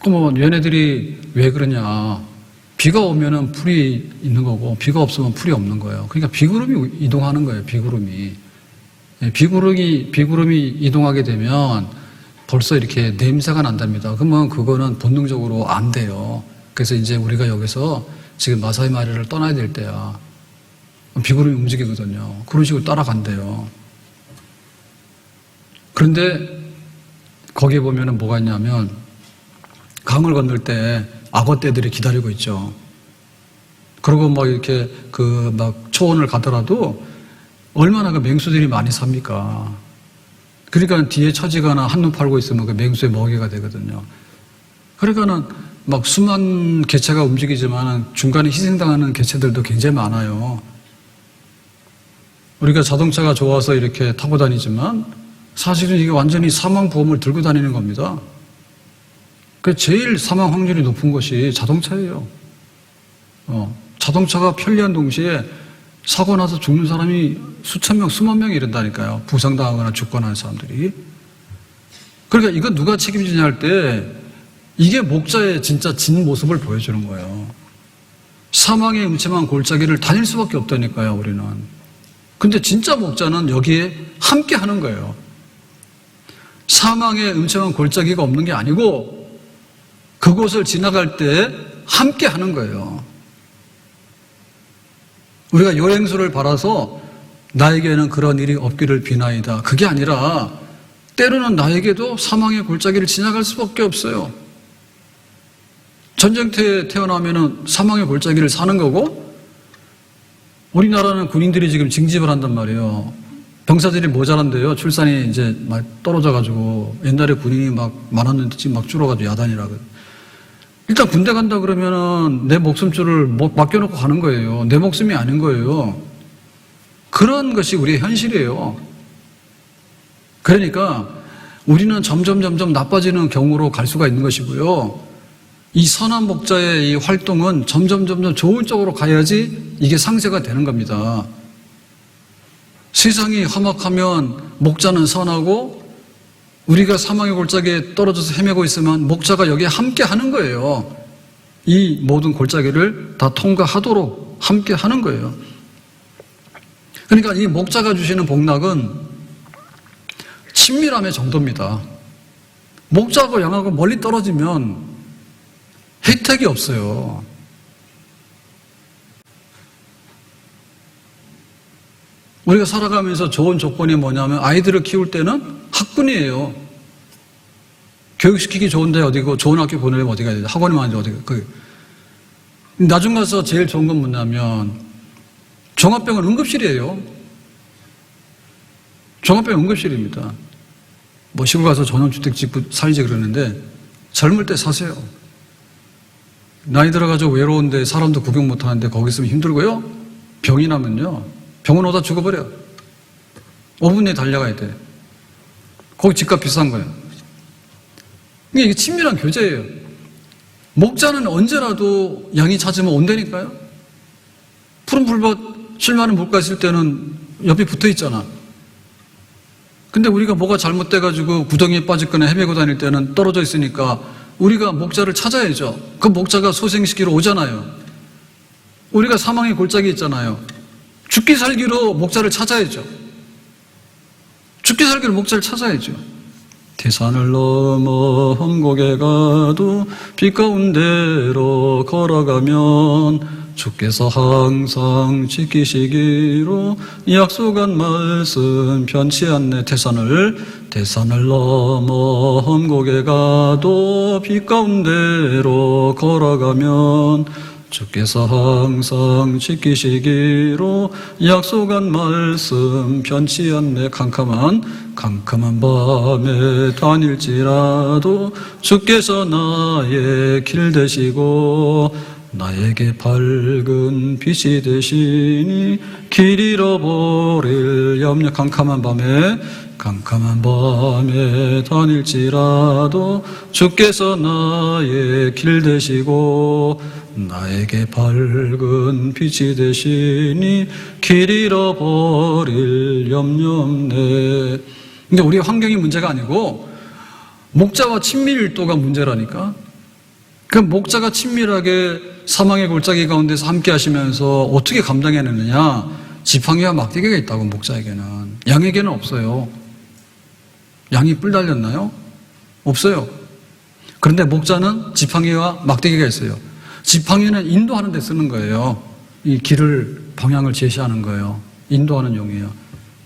그러면 얘네들이 왜 그러냐? 비가 오면은 풀이 있는 거고 비가 없으면 풀이 없는 거예요. 그러니까 비구름이 이동하는 거예요. 비구름이. 비구름이 이동하게 되면 벌써 이렇게 냄새가 난답니다. 그러면 그거는 본능적으로 안 돼요. 그래서 이제 우리가 여기서 지금 마사이 마라를 떠나야 될 때야. 비구름이 움직이거든요. 그런 식으로 따라간대요. 그런데 거기에 보면은 뭐가 있냐면 강을 건널 때 악어떼들이 기다리고 있죠. 그리고 막 이렇게 그 막 초원을 가더라도 얼마나 그 맹수들이 많이 삽니까? 그러니까 뒤에 처지거나 한눈 팔고 있으면 그 맹수의 먹이가 되거든요. 그러니까는 막 수만 개체가 움직이지만 중간에 희생당하는 개체들도 굉장히 많아요. 우리가 자동차가 좋아서 이렇게 타고 다니지만 사실은 이게 완전히 사망보험을 들고 다니는 겁니다. 그 제일 사망 확률이 높은 것이 자동차예요. 자동차가 편리한 동시에 사고 나서 죽는 사람이 수천 명, 수만 명이 이른다니까요. 부상당하거나 죽거나 하는 사람들이. 그러니까 이거 누가 책임지냐 할 때 이게 목자의 진짜 진 모습을 보여주는 거예요. 사망의 음침한 골짜기를 다닐 수밖에 없다니까요, 우리는. 근데 진짜 목자는 여기에 함께 하는 거예요. 사망의 음침한 골짜기가 없는 게 아니고 그곳을 지나갈 때 함께 하는 거예요. 우리가 여행수를 바라서 나에게는 그런 일이 없기를 비나이다. 그게 아니라 때로는 나에게도 사망의 골짜기를 지나갈 수밖에 없어요. 전쟁터에 태어나면은 사망의 골짜기를 사는 거고, 우리나라는 군인들이 지금 징집을 한단 말이에요. 병사들이 모자란데요. 출산이 이제 막 떨어져가지고, 옛날에 군인이 막 많았는데 지금 막 줄어가지고 야단이라고. 일단 군대 간다 그러면은 내 목숨줄을 맡겨놓고 가는 거예요. 내 목숨이 아닌 거예요. 그런 것이 우리의 현실이에요. 그러니까 우리는 점점 나빠지는 경우로 갈 수가 있는 것이고요. 이 선한 목자의 이 활동은 점점 좋은 쪽으로 가야지 이게 상쇄가 되는 겁니다. 세상이 험악하면 목자는 선하고 우리가 사망의 골짜기에 떨어져서 헤매고 있으면 목자가 여기에 함께 하는 거예요. 이 모든 골짜기를 다 통과하도록 함께 하는 거예요. 그러니까 이 목자가 주시는 복락은 친밀함의 정도입니다. 목자하고 양하고 멀리 떨어지면 혜택이 없어요. 우리가 살아가면서 좋은 조건이 뭐냐면 아이들을 키울 때는 학군이에요. 교육시키기 좋은데 어디고 좋은 학교 보내려면 어디 가야 돼? 학원에만 이제 어디 가? 나중 가서 제일 좋은 건 뭐냐면 종합병원 응급실이에요. 종합병원 응급실입니다. 뭐 시골 가서 전원주택집 살지 그러는데 젊을 때 사세요. 나이 들어가지고 외로운데 사람도 구경 못하는데 거기 있으면 힘들고요. 병이 나면요. 병원 오다 죽어버려. 5분 내에 달려가야 돼. 거기 집값 비싼 거예요. 이게 친밀한 교제예요. 목자는 언제라도 양이 잦으면 온다니까요. 푸른 풀밭 쉴 만한 물가 있을 때는 옆에 붙어 있잖아. 근데 우리가 뭐가 잘못돼가지고 구덩이에 빠졌거나 헤매고 다닐 때는 떨어져 있으니까 우리가 목자를 찾아야죠. 그 목자가 소생시키러 오잖아요. 우리가 사망의 골짜기 있잖아요. 죽기 살기로 목자를 찾아야죠. 죽기 살기로 목자를 찾아야죠. 태산을 넘어 험곡에 가도 빛 가운데로 걸어가면 주께서 항상 지키시기로 약속한 말씀 변치 않네. 태산을 넘어 험곡에 가도 빛 가운데로 걸어가면 주께서 항상 지키시기로 약속한 말씀 변치 않네. 캄캄한 밤에 다닐지라도 주께서 나의 길 되시고 나에게 밝은 빛이 되시니 길 잃어버릴 염려. 캄캄한 밤에 다닐지라도 주께서 나의 길 되시고 나에게 밝은 빛이 되시니 길 잃어버릴 염려 없네. 근데 우리 환경이 문제가 아니고 목자와 친밀도가 문제라니까. 그 목자가 친밀하게 사망의 골짜기 가운데서 함께 하시면서 어떻게 감당해내느냐. 지팡이와 막대기가 있다고. 목자에게는. 양에게는 없어요. 양이 뿔 달렸나요? 없어요. 그런데 목자는 지팡이와 막대기가 있어요. 지팡이는 인도하는 데 쓰는 거예요. 이 길을, 방향을 제시하는 거예요. 인도하는 용이에요.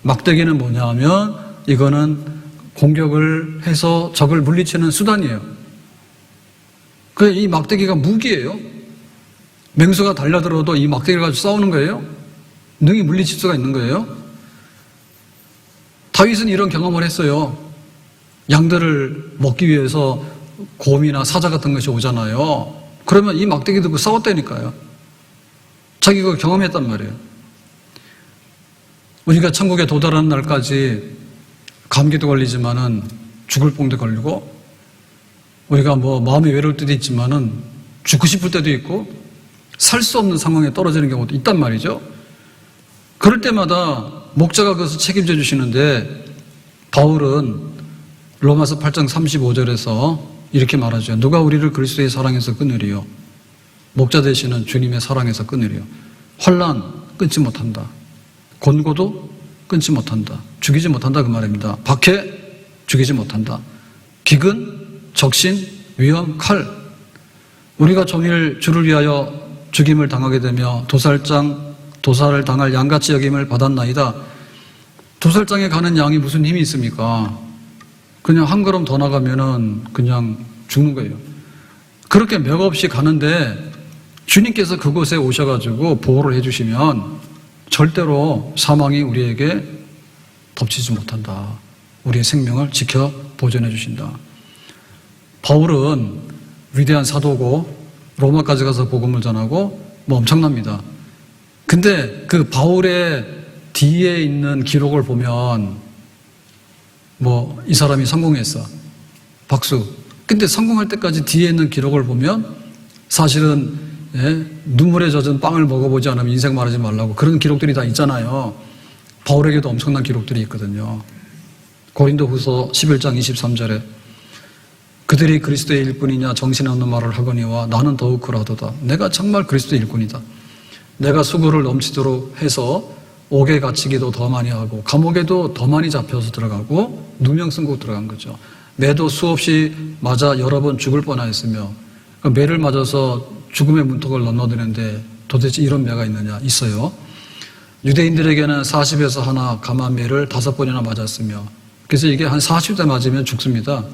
막대기는 뭐냐 하면 이거는 공격을 해서 적을 물리치는 수단이에요. 이 막대기가 무기예요. 맹수가 달려들어도 이 막대기를 가지고 싸우는 거예요. 능히 물리칠 수가 있는 거예요. 다윗은 이런 경험을 했어요. 양들을 먹기 위해서 곰이나 사자 같은 것이 오잖아요. 그러면 이 막대기 들고 싸웠다니까요. 자기가 그걸 경험했단 말이에요. 우리가 천국에 도달하는 날까지 감기도 걸리지만은 죽을 병도 걸리고, 우리가 마음이 외로울 때도 있지만은 죽고 싶을 때도 있고, 살 수 없는 상황에 떨어지는 경우도 있단 말이죠. 그럴 때마다 목자가 그것을 책임져 주시는데, 바울은 로마서 8장 35절에서 이렇게 말하죠. 누가 우리를 그리스도의 사랑에서 끊으리요? 목자 되시는 주님의 사랑에서 끊으리요. 환난 끊지 못한다. 곤고도 끊지 못한다. 죽이지 못한다 그 말입니다. 박해 죽이지 못한다. 기근, 적신, 위험, 칼. 우리가 종일 주를 위하여 죽임을 당하게 되며 도살을 당할 양같이 여김을 받았나이다. 도살장에 가는 양이 무슨 힘이 있습니까? 그냥 한 걸음 더 나가면은 그냥 죽는 거예요. 그렇게 맥없이 가는데 주님께서 그곳에 오셔가지고 보호를 해주시면 절대로 사망이 우리에게 덮치지 못한다. 우리의 생명을 지켜 보존해 주신다. 바울은 위대한 사도고 로마까지 가서 복음을 전하고 엄청납니다. 근데 그 바울의 뒤에 있는 기록을 보면 이 사람이 성공했어. 박수. 근데 성공할 때까지 뒤에 있는 기록을 보면 사실은 눈물에 젖은 빵을 먹어보지 않으면 인생 말하지 말라고 그런 기록들이 다 있잖아요. 바울에게도 엄청난 기록들이 있거든요. 고린도후서 11장 23절에 그들이 그리스도의 일꾼이냐 정신없는 말을 하거니와 나는 더욱 그러하도다. 내가 정말 그리스도의 일꾼이다. 내가 수고를 넘치도록 해서 옥에 갇히기도 더 많이 하고 감옥에도 더 많이 잡혀서 들어가고 누명 쓴 들어간 거죠. 매도 수없이 맞아 여러 번 죽을 뻔하였으며 그 매를 맞아서 죽음의 문턱을 넘나드는데 도대체 이런 매가 있느냐? 있어요. 유대인들에게는 40에서 하나 감한 매를 5번이나 맞았으며 그래서 이게 한 40대 맞으면 죽습니다.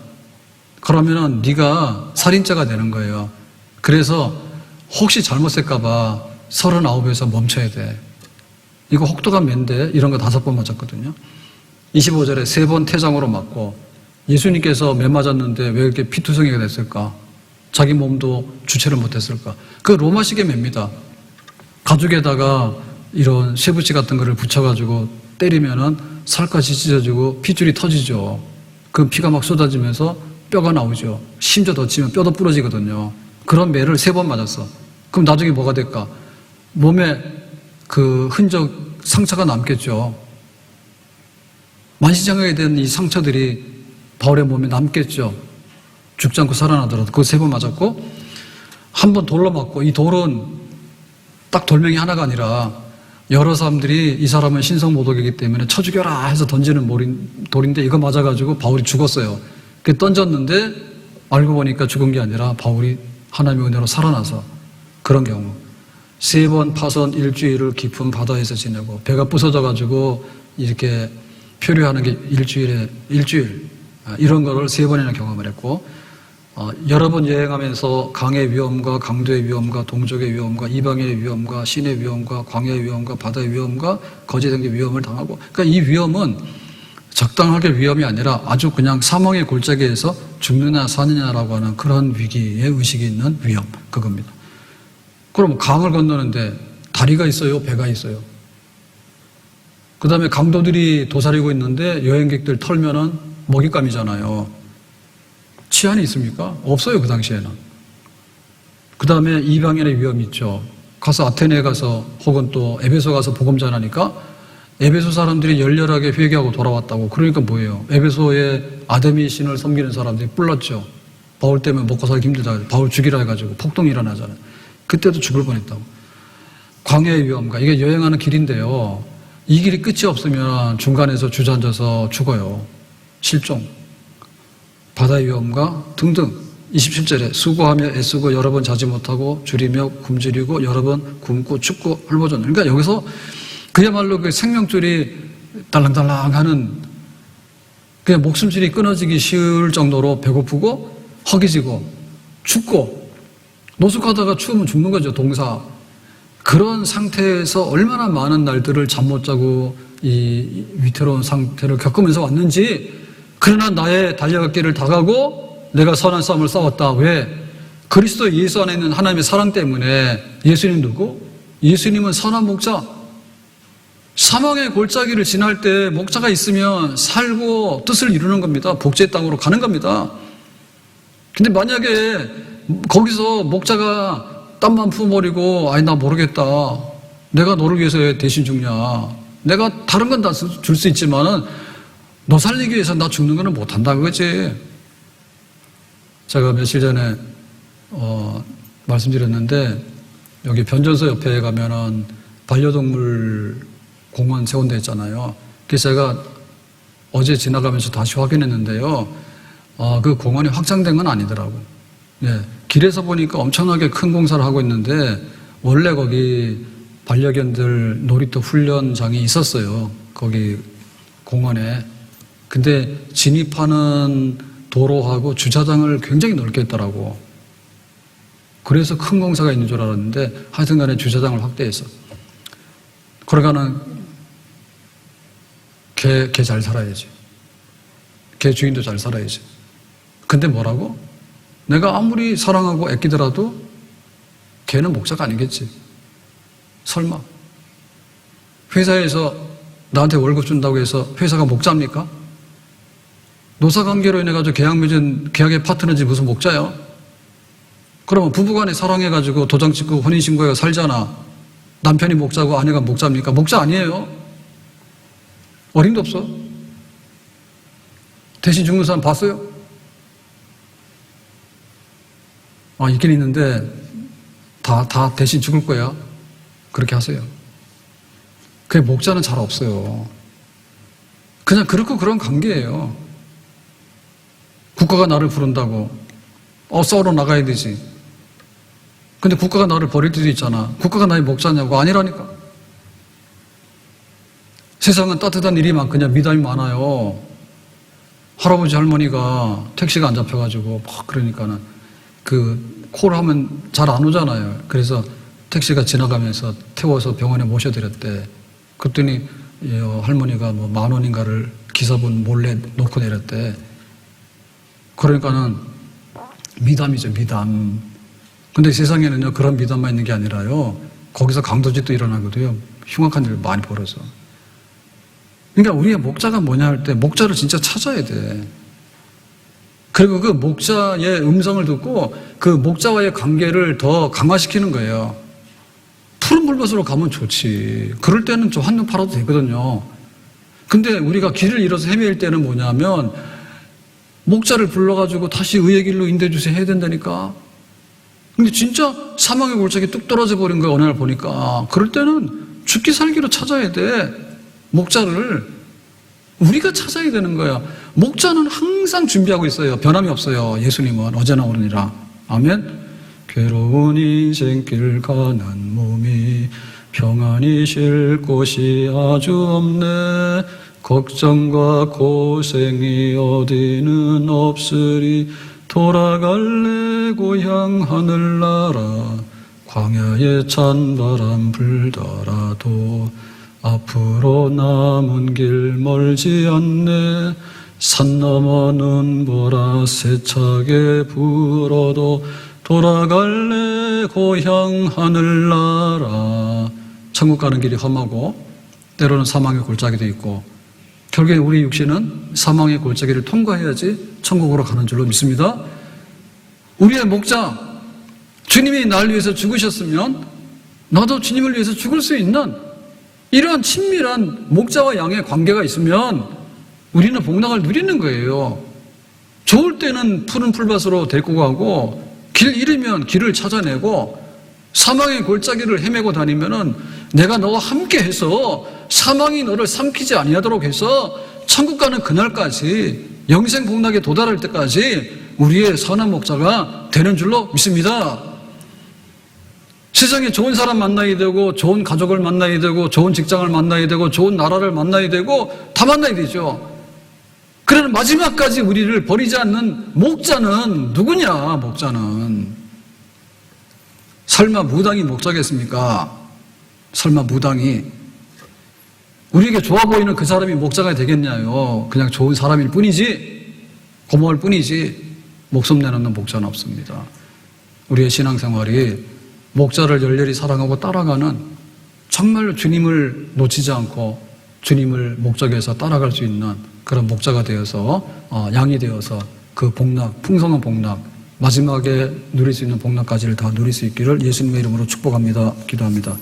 그러면은 네가 살인자가 되는 거예요. 그래서 혹시 잘못했을까 봐 39에서 멈춰야 돼. 이거 혹독한 매인데 이런 거 5번 맞았거든요. 25절에 3번 태장으로 맞고 예수님께서 매 맞았는데 왜 이렇게 피투성이가 됐을까? 자기 몸도 주체를 못했을까? 그 로마식의 매입니다. 가죽에다가 이런 쇠붙이 같은 거를 붙여가지고 때리면은 살갗이 찢어지고 핏줄이 터지죠. 그 피가 막 쏟아지면서 뼈가 나오죠. 심지어 더 치면 뼈도 부러지거든요. 그런 매를 3번 맞았어. 그럼 나중에 뭐가 될까? 몸에 그 흔적, 상처가 남겠죠. 만신창이가 된 이 상처들이 바울의 몸에 남겠죠. 죽지 않고 살아나더라도 그거 3번 맞았고 한 번 돌로 맞고 이 돌은 딱 돌멩이 하나가 아니라 여러 사람들이 이 사람은 신성모독이기 때문에 쳐 죽여라 해서 던지는 돌인데 이거 맞아가지고 바울이 죽었어요. 그 던졌는데 알고 보니까 죽은 게 아니라 바울이 하나님의 은혜로 살아나서 그런 경우 3번 파선 일주일을 깊은 바다에서 지내고 배가 부서져가지고 이렇게 표류하는 게 일주일 이런 거를 3번이나 경험을 했고 여러 번 여행하면서 강의 위험과 강도의 위험과 동족의 위험과 이방의 위험과 신의 위험과 광야의 위험과 바다의 위험과 거짓 등의 위험을 당하고 그러니까 이 위험은 적당하게 위험이 아니라 아주 그냥 사망의 골짜기에서 죽느냐 사느냐라고 하는 그런 위기의 의식이 있는 위험 그겁니다. 그럼 강을 건너는데 다리가 있어요? 배가 있어요? 그 다음에 강도들이 도사리고 있는데 여행객들 털면은 먹잇감이잖아요. 치안이 있습니까? 없어요, 그 당시에는. 그 다음에 이방인의 위험이 있죠. 가서 아테네에 가서 혹은 또 에베소 가서 복음 전하니까 에베소 사람들이 열렬하게 회개하고 돌아왔다고. 그러니까 뭐예요? 에베소에 아데미 신을 섬기는 사람들이 뿔났죠. 바울 때문에 먹고 살기 힘들다. 바울 죽이라 해가지고 폭동이 일어나잖아요. 그때도 죽을 뻔했다고. 광야의 위험과 이게 여행하는 길인데요. 이 길이 끝이 없으면 중간에서 주저앉아서 죽어요. 실종, 바다의 위험과 등등. 27절에 수고하며 애쓰고 여러 번 자지 못하고 줄이며 굶주리고 여러 번 굶고 춥고 헐벗었네. 그러니까 여기서 그야말로 그 생명줄이 달랑달랑하는 그냥 목숨줄이 끊어지기 쉬울 정도로 배고프고 허기지고 춥고 노숙하다가 추우면 죽는 거죠. 동사. 그런 상태에서 얼마나 많은 날들을 잠 못 자고 이 위태로운 상태를 겪으면서 왔는지. 그러나 나의 달려갈 길을 다 가고 내가 선한 싸움을 싸웠다. 왜? 그리스도 예수 안에 있는 하나님의 사랑 때문에. 예수님 누구? 예수님은 선한 목자. 사망의 골짜기를 지날 때 목자가 있으면 살고 뜻을 이루는 겁니다. 복제의 땅으로 가는 겁니다. 근데 만약에 거기서 목자가 땀만 품어버리고 아니 나 모르겠다. 내가 너를 위해서 대신 죽냐. 내가 다른 건 다 줄 수 있지만은 너 살리기 위해서 나 죽는 거는 못한다 그거지. 제가 며칠 전에 말씀드렸는데 여기 변전소 옆에 가면은 반려동물 공원 세운 데 있잖아요. 그래서 제가 어제 지나가면서 다시 확인했는데요. 그 공원이 확장된 건 아니더라고. 예, 길에서 보니까 엄청나게 큰 공사를 하고 있는데 원래 거기 반려견들 놀이터 훈련장이 있었어요. 거기 공원에. 근데 진입하는 도로하고 주차장을 굉장히 넓게 했더라고. 그래서 큰 공사가 있는 줄 알았는데 하여튼간에 주차장을 확대했어. 그러니까는 개 잘 살아야지. 개 주인도 잘 살아야지. 근데 뭐라고? 내가 아무리 사랑하고 아끼더라도 개는 목자가 아니겠지. 설마. 회사에서 나한테 월급 준다고 해서 회사가 목자입니까? 노사관계로 인해 가지고 계약 맺은 계약의 파트너지 무슨 목자야? 그러면 부부간에 사랑해가지고 도장 찍고 혼인신고해서 살잖아. 남편이 목자고 아내가 목자입니까? 목자 아니에요. 어림도 없어. 대신 죽는 사람 봤어요? 있긴 있는데 다 대신 죽을 거야. 그렇게 하세요. 그 목자는 잘 없어요. 그냥 그렇고 그런 관계예요. 국가가 나를 부른다고 싸우러 나가야 되지. 근데 국가가 나를 버릴 때도 있잖아. 국가가 나의 목자냐고. 아니라니까. 세상은 따뜻한 일이 많거냐 미담이 많아요. 할아버지 할머니가 택시가 안 잡혀가지고 막 그러니까는 그 콜을 하면 잘 안 오잖아요. 그래서 택시가 지나가면서 태워서 병원에 모셔드렸대. 그랬더니 할머니가 뭐 10,000원인가를 기사분 몰래 놓고 내렸대. 그러니까는 미담이죠, 미담. 근데 세상에는요, 그런 미담만 있는 게 아니라요, 거기서 강도짓도 일어나거든요. 흉악한 일 많이 벌어져. 그러니까 우리의 목자가 뭐냐 할 때, 목자를 진짜 찾아야 돼. 그리고 그 목자의 음성을 듣고 그 목자와의 관계를 더 강화시키는 거예요. 푸른 불밭으로 가면 좋지. 그럴 때는 좀 한눈 팔아도 되거든요. 근데 우리가 길을 잃어서 헤매일 때는 뭐냐면, 목자를 불러가지고 다시 의의 길로 인도해주세요 해야 된다니까. 근데 진짜 사망의 골짜기 뚝 떨어져 버린 거야, 어느 날 보니까. 그럴 때는 죽기 살기로 찾아야 돼. 목자를 우리가 찾아야 되는 거야. 목자는 항상 준비하고 있어요. 변함이 없어요. 예수님은 어제나 오느니라. 아멘. 괴로운 인생길 가는 몸이 평안히 쉴 곳이 아주 없네. 걱정과 고생이 어디는 없으리. 돌아갈래 고향 하늘나라. 광야에 찬바람 불더라도 앞으로 남은 길 멀지 않네. 산 너머 눈보라 세차게 불어도 돌아갈래 고향 하늘나라. 천국 가는 길이 험하고 때로는 사망의 골짜기도 있고 결국에 우리 육신은 사망의 골짜기를 통과해야지 천국으로 가는 줄로 믿습니다. 우리의 목자, 주님이 날 위해서 죽으셨으면 나도 주님을 위해서 죽을 수 있는 이러한 친밀한 목자와 양의 관계가 있으면 우리는 복락을 누리는 거예요. 좋을 때는 푸른 풀밭으로 데리고 가고 길 잃으면 길을 찾아내고 사망의 골짜기를 헤매고 다니면은 내가 너와 함께 해서 사망이 너를 삼키지 아니하도록 해서 천국 가는 그날까지 영생 복락에 도달할 때까지 우리의 선한 목자가 되는 줄로 믿습니다. 세상에 좋은 사람 만나야 되고 좋은 가족을 만나야 되고 좋은 직장을 만나야 되고 좋은 나라를 만나야 되고 다 만나야 되죠. 그러나 마지막까지 우리를 버리지 않는 목자는 누구냐? 목자는 설마 무당이 목자겠습니까? 설마 무당이 우리에게 좋아 보이는 그 사람이 목자가 되겠냐요? 그냥 좋은 사람일 뿐이지, 고마울 뿐이지 목숨 내놓는 목자는 없습니다. 우리의 신앙생활이 목자를 열렬히 사랑하고 따라가는 정말 주님을 놓치지 않고 주님을 목적에서 따라갈 수 있는 그런 목자가 되어서 양이 되어서 그 복락, 풍성한 복락, 마지막에 누릴 수 있는 복락까지를 다 누릴 수 있기를 예수님의 이름으로 축복합니다. 기도합니다.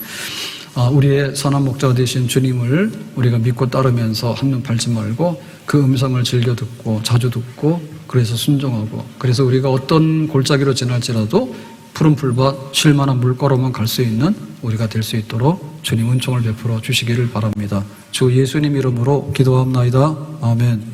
우리의 선한 목자가 되신 주님을 우리가 믿고 따르면서 한눈 팔지 말고 그 음성을 즐겨 듣고 자주 듣고 그래서 순종하고 그래서 우리가 어떤 골짜기로 지날지라도 푸른 풀밭 쉴만한 물가로만 갈 수 있는 우리가 될 수 있도록 주님 은총을 베풀어 주시기를 바랍니다. 주 예수님 이름으로 기도합나이다. 아멘.